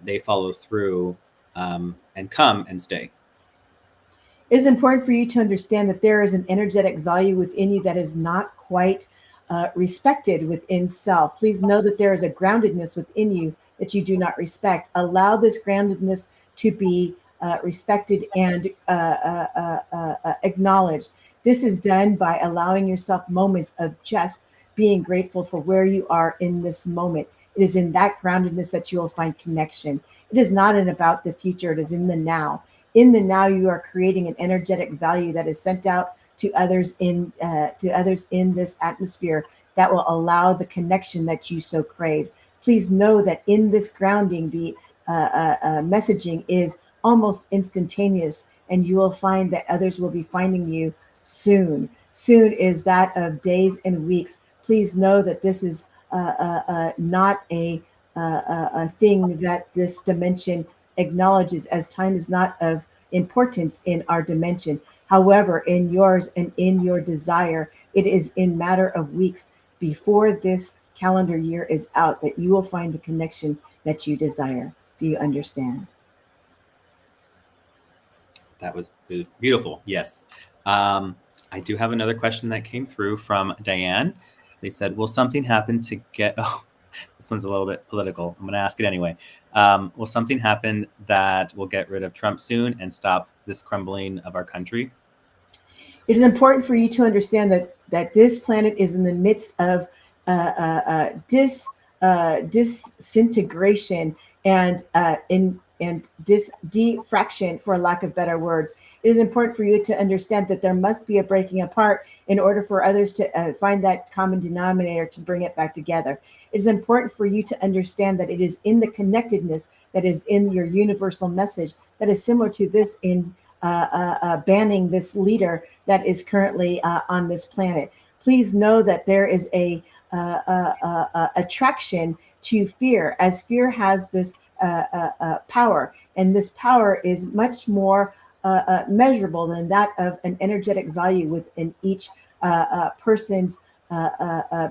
they follow through and come and stay? It is important for you to understand that there is an energetic value within you that is not quite respected within self. Please know that there is a groundedness within you that you do not respect. Allow this groundedness to be respected and acknowledged. This is done by allowing yourself moments of just being grateful for where you are in this moment. It is in that groundedness that you will find connection. It is not about the future, it is in the now. In the now, you are creating an energetic value that is sent out to others in this atmosphere that will allow the connection that you so crave. Please know that in this grounding, the messaging is almost instantaneous, and you will find that others will be finding you soon. Soon is that of days and weeks. Please know that this is not a thing that this dimension acknowledges, as time is not of importance in our dimension. However, in yours and in your desire, it is in matter of weeks before this calendar year is out that you will find the connection that you desire. Do you understand? That was beautiful. Yes. I do have another question that came through from Diane. They said, will something happen to get, oh, this one's a little bit political. I'm going to ask it anyway. Will something happen that will get rid of Trump soon and stop this crumbling of our country? It is important for you to understand that this planet is in the midst of disintegration and defraction, for lack of better words. It is important for you to understand that there must be a breaking apart in order for others to find that common denominator to bring it back together. It is important for you to understand that it is in the connectedness that is in your universal message that is similar to this in banning this leader that is currently on this planet. Please know that there is a attraction to fear, as fear has this power, and this power is much more measurable than that of an energetic value within each person's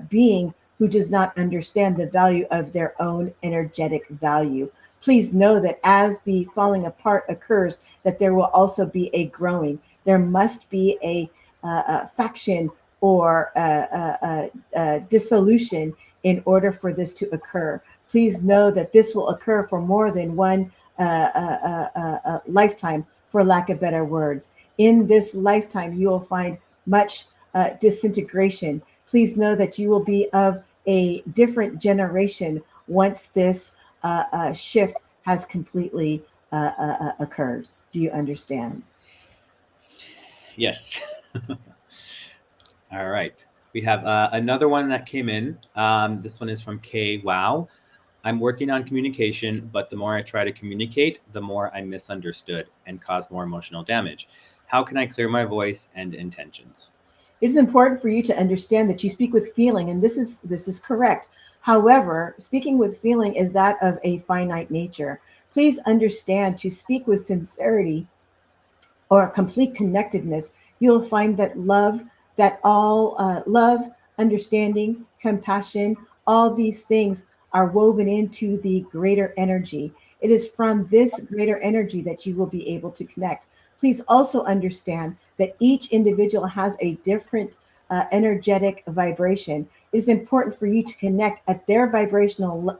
being who does not understand the value of their own energetic value. Please know that as the falling apart occurs, that there will also be a growing. There must be a faction or dissolution in order for this to occur. Please know that this will occur for more than one lifetime, for lack of better words. In this lifetime, you will find much disintegration. Please know that you will be of a different generation once this shift has completely occurred. Do you understand? Yes. All right. We have another one that came in. This one is from K. Wow. I'm working on communication, but the more I try to communicate, the more I'm misunderstood and cause more emotional damage. How can I clear my voice and intentions? It is important for you to understand that you speak with feeling, and this is correct. However, speaking with feeling is that of a finite nature. Please understand to speak with sincerity or complete connectedness, you'll find that love, understanding, compassion, all these things are woven into the greater energy. It is from this greater energy that you will be able to connect. Please also understand that each individual has a different energetic vibration. It is important for you to connect at their vibrational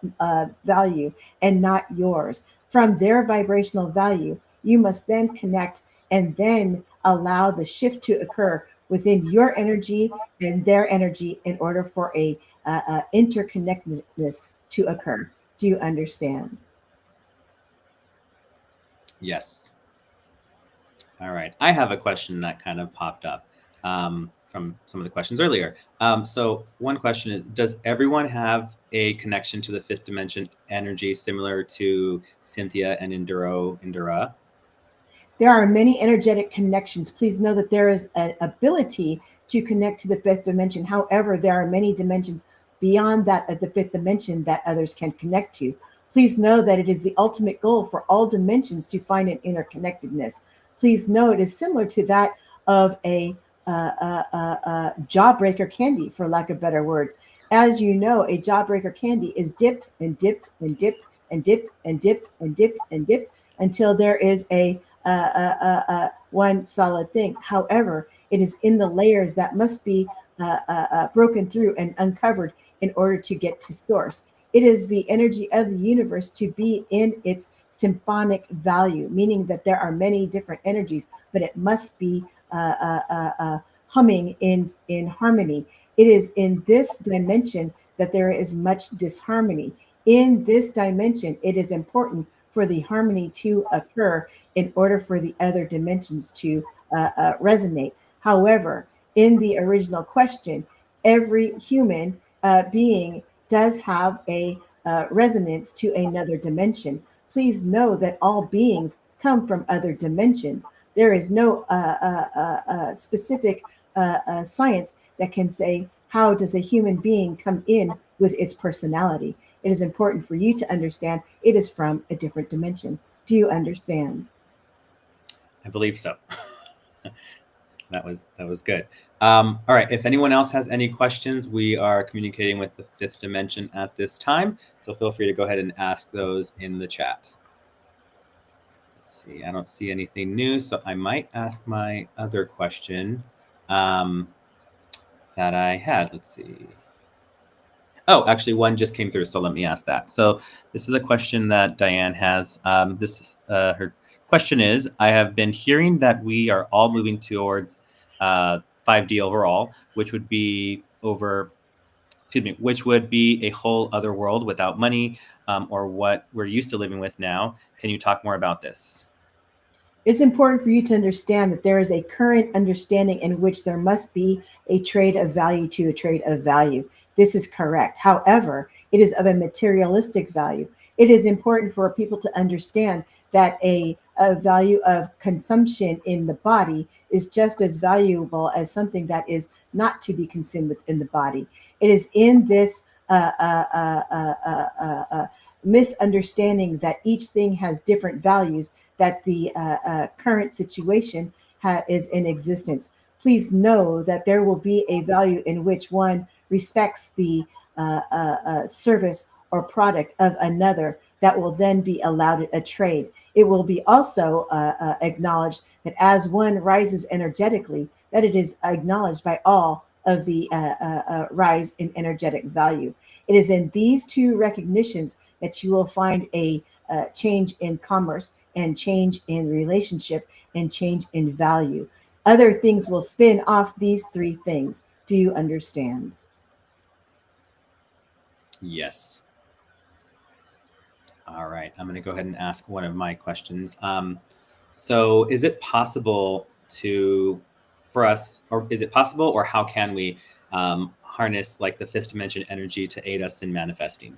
value and not yours. From their vibrational value, you must then connect and then allow the shift to occur within your energy and their energy in order for a interconnectedness to occur. Do you understand? Yes. All right. I have a question that kind of popped up from some of the questions earlier. So, one question is: does everyone have a connection to the fifth dimension energy similar to Cynthia and Indura? There are many energetic connections. Please know that there is an ability to connect to the fifth dimension. However, there are many dimensions beyond that of the fifth dimension that others can connect to. Please know that it is the ultimate goal for all dimensions to find an interconnectedness. Please know it is similar to that of a jawbreaker candy, for lack of better words. As you know, a jawbreaker candy is dipped and dipped and dipped and dipped and dipped and dipped and dipped until there is a one solid thing. However, it is in the layers that must be broken through and uncovered in order to get to source. It is the energy of the universe to be in its symphonic value, meaning that there are many different energies, but it must be humming in harmony. It is in this dimension that there is much disharmony. In this dimension, it is important for the harmony to occur in order for the other dimensions to resonate. However, in the original question, every human being does have a resonance to another dimension. Please know that all beings come from other dimensions. There is no specific science that can say how does a human being come in with its personality. It is important for you to understand it is from a different dimension. Do you understand? I believe so. That was good. All right. If anyone else has any questions, we are communicating with the fifth dimension at this time, so feel free to go ahead and ask those in the chat. Let's see. I don't see anything new, so I might ask my other question that I had. Let's see. Oh, actually, one just came through, so let me ask that. So this is a question that Diane has. Her question is: I have been hearing that we are all moving towards 5D overall, which would be which would be a whole other world without money, or what we're used to living with now. Can you talk more about this? It's important for you to understand that there is a current understanding in which there must be a trade of value to a trade of value. This is correct. However, it is of a materialistic value. It is important for people to understand that a value of consumption in the body is just as valuable as something that is not to be consumed within the body. It is in this misunderstanding that each thing has different values that the current situation is in existence. Please know that there will be a value in which one respects the service or product of another that will then be allowed a trade. It will be also acknowledged that as one rises energetically, that it is acknowledged by all of the rise in energetic value. It is in these two recognitions that you will find a change in commerce and change in relationship and change in value. Other things will spin off these three things. Do you understand? Yes. All right. I'm going to go ahead and ask one of my questions. So is it possible for us, or is it possible, or how can we harness like the fifth dimension energy to aid us in manifesting?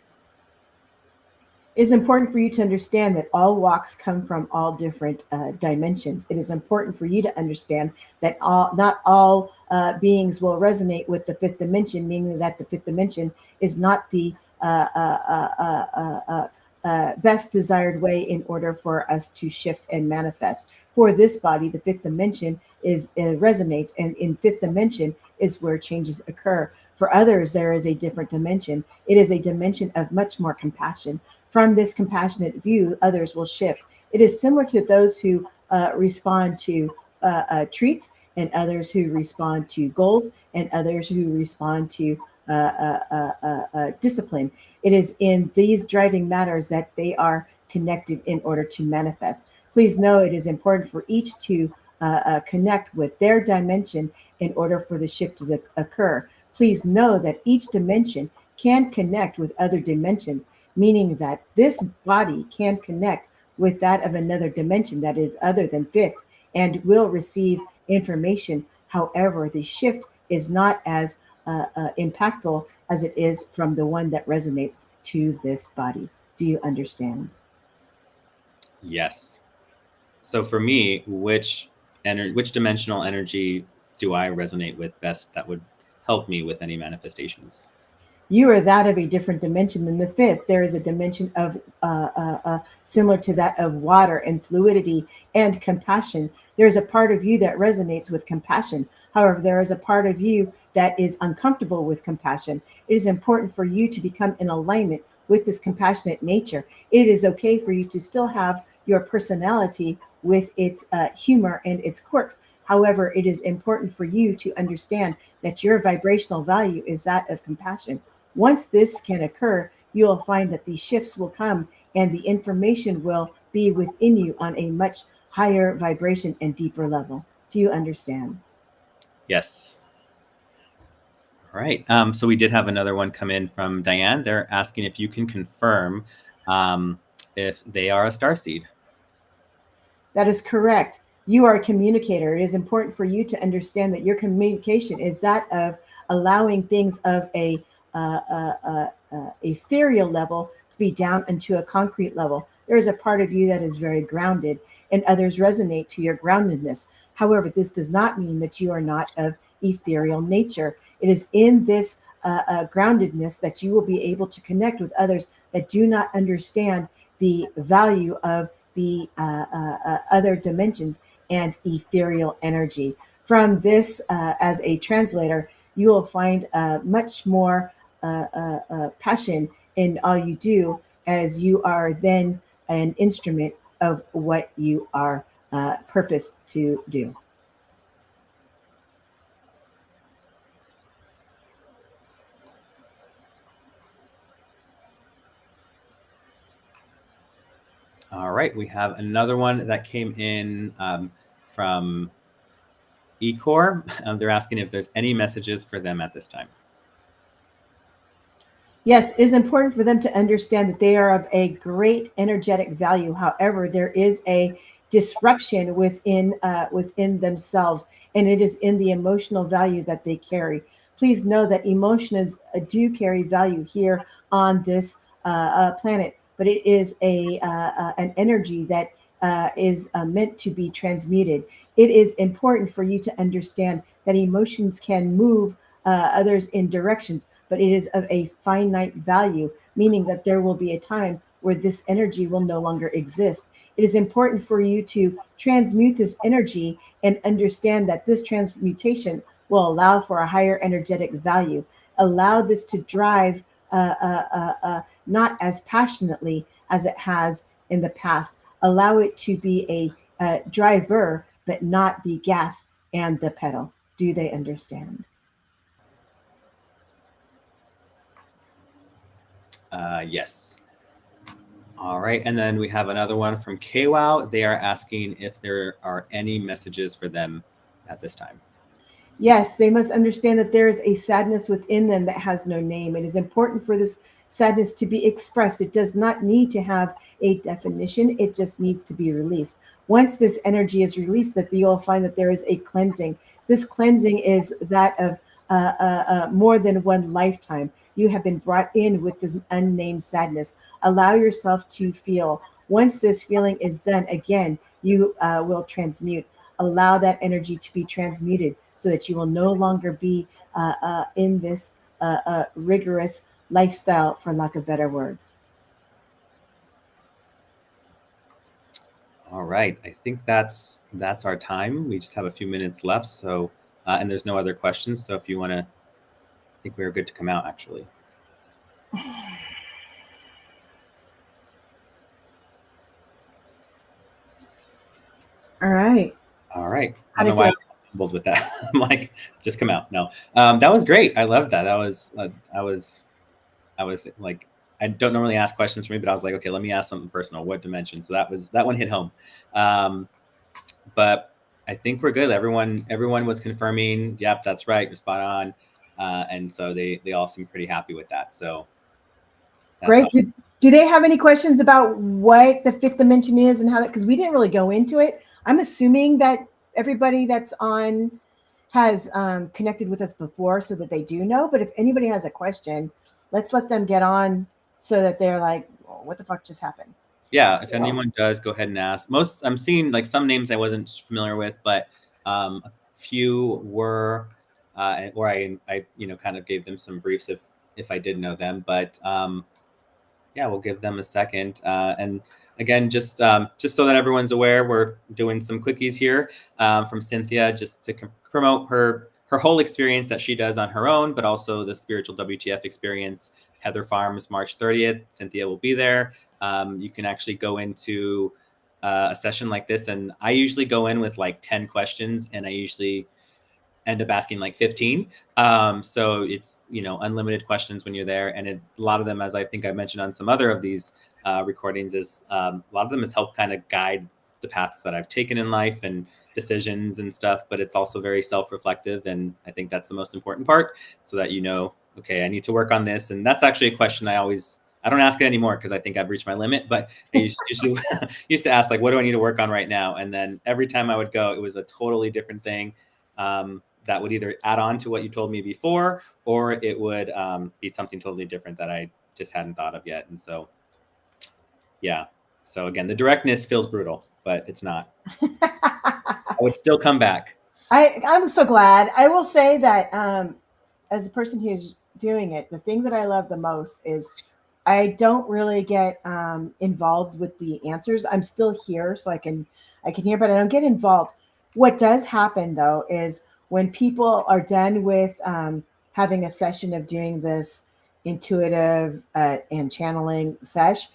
It is important for you to understand that all walks come from all different dimensions. It is important for you to understand that not all beings will resonate with the fifth dimension, meaning that the fifth dimension is not the uh, uh, uh, uh, uh, uh, best desired way in order for us to shift and manifest. For this body, the fifth dimension is resonates, and in fifth dimension is where changes occur. For others, there is a different dimension. It is a dimension of much more compassion. From this compassionate view, others will shift. It is similar to those who respond to treats, and others who respond to goals, and others who respond to discipline. It is in these driving matters that they are connected in order to manifest. Please know it is important for each to connect with their dimension in order for the shift to occur. Please know that each dimension can connect with other dimensions, meaning that this body can connect with that of another dimension that is other than fifth and will receive information. However, the shift is not as impactful as it is from the one that resonates to this body. Do you understand? Yes. So for me, which dimensional energy do I resonate with best that would help me with any manifestations? You are that of a different dimension than the fifth. There is a dimension of similar to that of water and fluidity and compassion. There is a part of you that resonates with compassion. However, there is a part of you that is uncomfortable with compassion. It is important for you to become in alignment with this compassionate nature. It is okay for you to still have your personality with its humor and its quirks. However, it is important for you to understand that your vibrational value is that of compassion. Once this can occur, you will find that these shifts will come and the information will be within you on a much higher vibration and deeper level. Do you understand? Yes. All right. So we did have another one come in from Diane. They're asking if you can confirm um, if they are a starseed. That is correct. You are a communicator. It is important for you to understand that your communication is that of allowing things of a ethereal level to be down into a concrete level. There is a part of you that is very grounded, and others resonate to your groundedness. However, this does not mean that you are not of ethereal nature. It is in this groundedness that you will be able to connect with others that do not understand the value of the other dimensions and ethereal energy. From this, as a translator, you will find much more passion in all you do, as you are then an instrument of what you are purposed to do. All right. We have another one that came in from Ecor. They're asking if there's any messages for them at this time. Yes, it is important for them to understand that they are of a great energetic value. However, there is a disruption within themselves, and it is in the emotional value that they carry. Please know that emotions do carry value here on this planet, but it is an energy that is meant to be transmuted. It is important for you to understand that emotions can move others in directions, but it is of a finite value, meaning that there will be a time where this energy will no longer exist. It is important for you to transmute this energy and understand that this transmutation will allow for a higher energetic value. Allow this to drive not as passionately as it has in the past. Allow it to be a driver, but not the gas and the pedal. Do they understand? Yes. All right. And then we have another one from KWOW. They are asking if there are any messages for them at this time. Yes, they must understand that there is a sadness within them that has no name. It is important for this sadness to be expressed. It does not need to have a definition. It just needs to be released. Once this energy is released, that you'll find that there is a cleansing. This cleansing is that of more than one lifetime. You have been brought in with this unnamed sadness. Allow yourself to feel. Once this feeling is done, again, you will transmute. Allow that energy to be transmuted so that you will no longer be in this rigorous lifestyle, for lack of better words. All right, I think that's our time. We just have a few minutes left, so and there's no other questions. So if you want to, I think we're good to come out actually. All right. All right. I don't know why I'm humbled with that. I'm like, just come out. No, that was great. I loved that. That was I was like, I don't normally ask questions for me, but I was like, okay, let me ask something personal. What dimension? So that one hit home. But I think we're good. Everyone was confirming, yep, that's right, you're spot on. And so they all seem pretty happy with that. So great. Do they have any questions about what the fifth dimension is and how that? Because we didn't really go into it. I'm assuming that everybody that's on has connected with us before, so that they do know. But if anybody has a question, let's let them get on so that they're like, oh, "What the fuck just happened?" Yeah, if anyone does, go ahead and ask. Most I'm seeing like some names I wasn't familiar with, but a few were, or I kind of gave them some briefs if I did know them. But yeah, we'll give them a second. And again, just so that everyone's aware, we're doing some quickies here from Cinthia, just to promote her whole experience that she does on her own, but also the spiritual WTF experience. Heather Farms, March 30th. Cinthia will be there. You can actually go into a session like this, and I usually go in with like 10 questions, and I usually end up asking like 15. So it's, unlimited questions when you're there. And a lot of them, as I think I mentioned on some other of these recordings, is a lot of them has helped kind of guide the paths that I've taken in life and decisions and stuff. But it's also very self-reflective. And I think that's the most important part, so that, okay, I need to work on this. And that's actually a question I don't ask it anymore because I think I've reached my limit, but I usually used to ask, like, what do I need to work on right now? And then every time I would go, it was a totally different thing. That would either add on to what you told me before, or it would be something totally different that I just hadn't thought of yet. And so, yeah. So again, the directness feels brutal, but it's not. I would still come back. I'm so glad. I will say that as a person who's doing it, the thing that I love the most is I don't really get involved with the answers. I'm still here, so I can hear, but I don't get involved. What does happen though is when people are done with having a session of doing this intuitive and channeling sesh,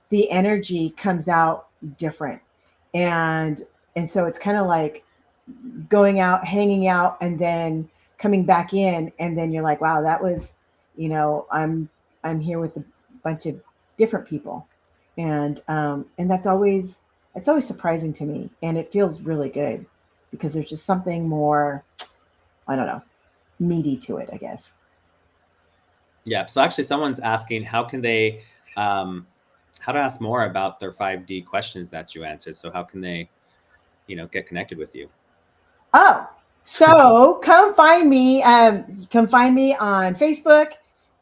the energy comes out different, and so it's kind of like going out, hanging out, and then coming back in, and then you're like, wow, that was, I'm here with a bunch of different people, and that's always surprising to me, and it feels really good because there's just something more, I don't know, meaty to it, I guess. Yeah. So actually, someone's asking how can they, how to ask more about their 5D questions that you answered. So how can they, get connected with you? Oh, so come find me. Come find me on Facebook.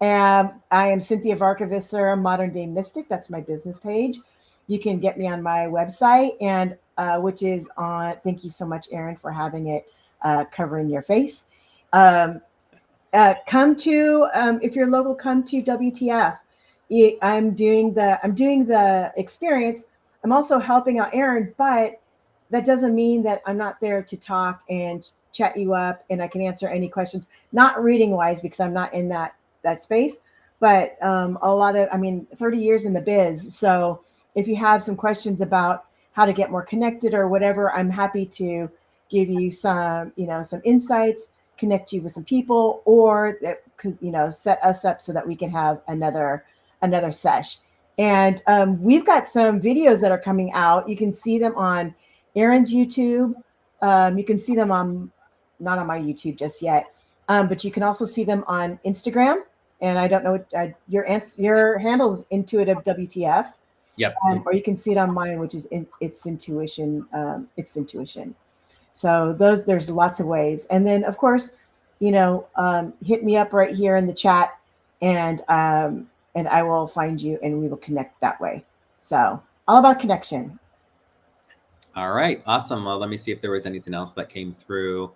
I am Cinthia Varkevisser, Modern Day Mystic. That's my business page. You can get me on my website, and which is on. Thank you so much, Erin, for having it covering your face. Come to if you're local, come to WTF. I'm doing the experience. I'm also helping out Erin, but that doesn't mean that I'm not there to talk and chat you up, and I can answer any questions. Not reading wise, because I'm not in that space, but a lot of, 30 years in the biz. So if you have some questions about how to get more connected or whatever, I'm happy to give you some insights, connect you with some people, or that could set us up so that we can have another sesh. And we've got some videos that are coming out. You can see them on Erin's YouTube. You can see them on not on my YouTube just yet. But you can also see them on Instagram. And I don't know your handle's Intuitive WTF, Yep. or you can see it on mine, which is It's Intuition. It's Intuition. So there's lots of ways. And then of course, hit me up right here in the chat, and I will find you and we will connect that way. So all about connection. All right. Awesome. Well, let me see if there was anything else that came through.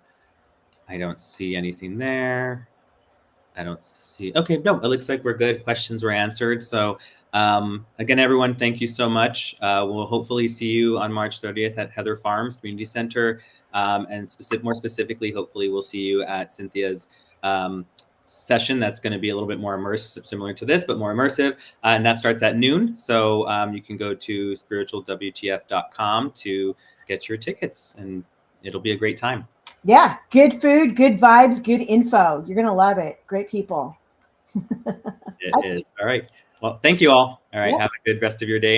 I don't see anything there. I don't see. Okay. No, it looks like we're good. Questions were answered. So again, everyone, thank you so much. We'll hopefully see you on March 30th at Heather Farms Community Center. And more specifically, hopefully we'll see you at Cynthia's session that's going to be a little bit more immersive, similar to this, but more immersive. And that starts at noon. So you can go to spiritualwtf.com to get your tickets, and it'll be a great time. Yeah. Good food, good vibes, good info. You're going to love it. Great people. It is. All right. Well, thank you all. All right. Yeah. Have a good rest of your day.